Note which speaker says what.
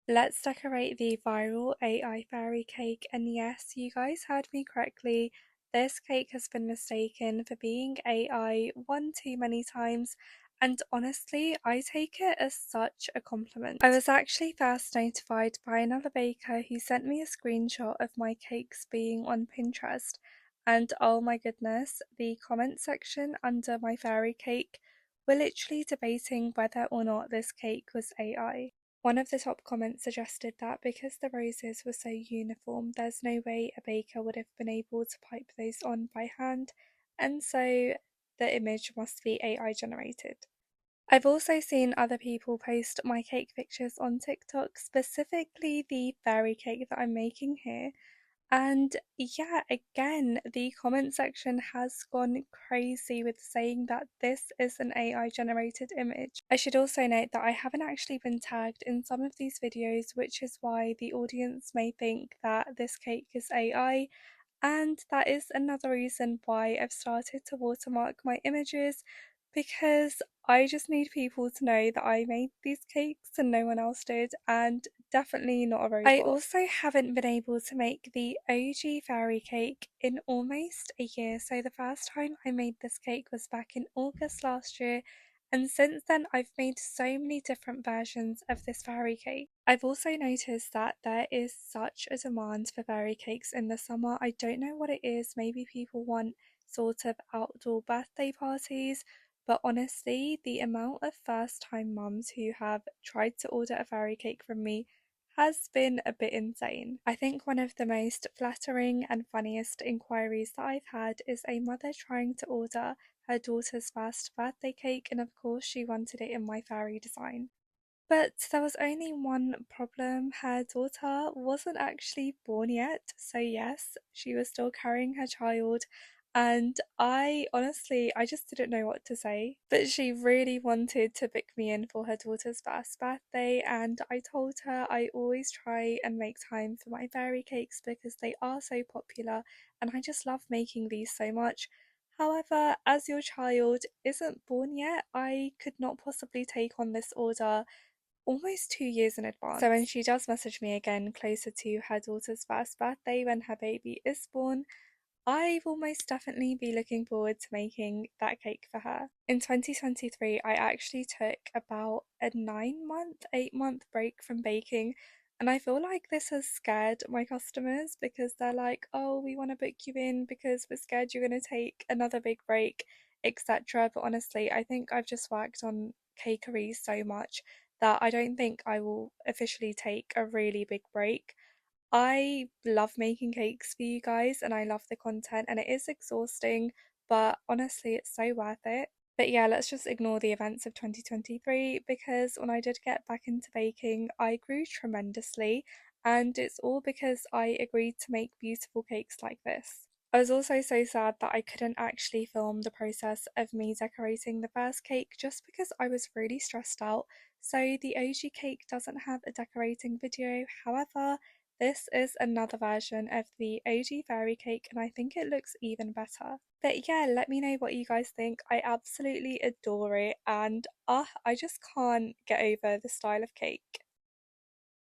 Speaker 1: Let's decorate the viral AI fairy cake, and yes, you guys heard me correctly. This cake has been mistaken for being AI one too many times, and honestly, I take it as such a compliment. I was actually first notified by another baker who sent me a screenshot of my cakes being on Pinterest, and oh my goodness, the comment section under my fairy cake were literally debating whether or not this cake was AI. One of the top comments suggested that because the roses were so uniform, there's no way a baker would have been able to pipe those on by hand, and so the image must be AI generated. I've also seen other people post my cake pictures on TikTok, specifically the fairy cake that I'm making here, and yeah, again, the comment section has gone crazy with saying that this is an AI generated image. I should also note that I haven't actually been tagged in some of these videos, which is why the audience may think that this cake is AI, and that is another reason why I've started to watermark my images, because I just need people to know that I made these cakes and no one else did, and definitely not a robot. I also haven't been able to make the OG fairy cake in almost a year. So the first time I made this cake was back in August last year, and since then I've made so many different versions of this fairy cake. I've also noticed that there is such a demand for fairy cakes in the summer. I don't know what it is, maybe people want sort of outdoor birthday parties, but honestly, the amount of first time mums who have tried to order a fairy cake from me has been a bit insane. I think one of the most flattering and funniest inquiries that I've had is a mother trying to order her daughter's first birthday cake, and of course, she wanted it in my fairy design. But there was only one problem: her daughter wasn't actually born yet, so yes, she was still carrying her child, and I honestly, I just didn't know what to say. But she really wanted to book me in for her daughter's first birthday, and I told her I always try and make time for my fairy cakes because they are so popular, and I just love making these so much. However, as your child isn't born yet, I could not possibly take on this order almost 2 years in advance. So when she does message me again closer to her daughter's first birthday when her baby is born, I will most definitely be looking forward to making that cake for her. In 2023, I actually took about a 9 month, 8 month break from baking, and I feel like this has scared my customers because they're like, oh, we want to book you in because we're scared you're going to take another big break, etc. But honestly, I think I've just worked on cakery so much that I don't think I will officially take a really big break. I love making cakes for you guys and I love the content, and it is exhausting, but honestly, it's so worth it. But yeah, let's just ignore the events of 2023 because when I did get back into baking, I grew tremendously, and it's all because I agreed to make beautiful cakes like this. I was also so sad that I couldn't actually film the process of me decorating the first cake just because I was really stressed out. So the OG cake doesn't have a decorating video. However, this is another version of the OG fairy cake, and I think it looks even better. But yeah, let me know what you guys think. I absolutely adore it, and I just can't get over the style of cake.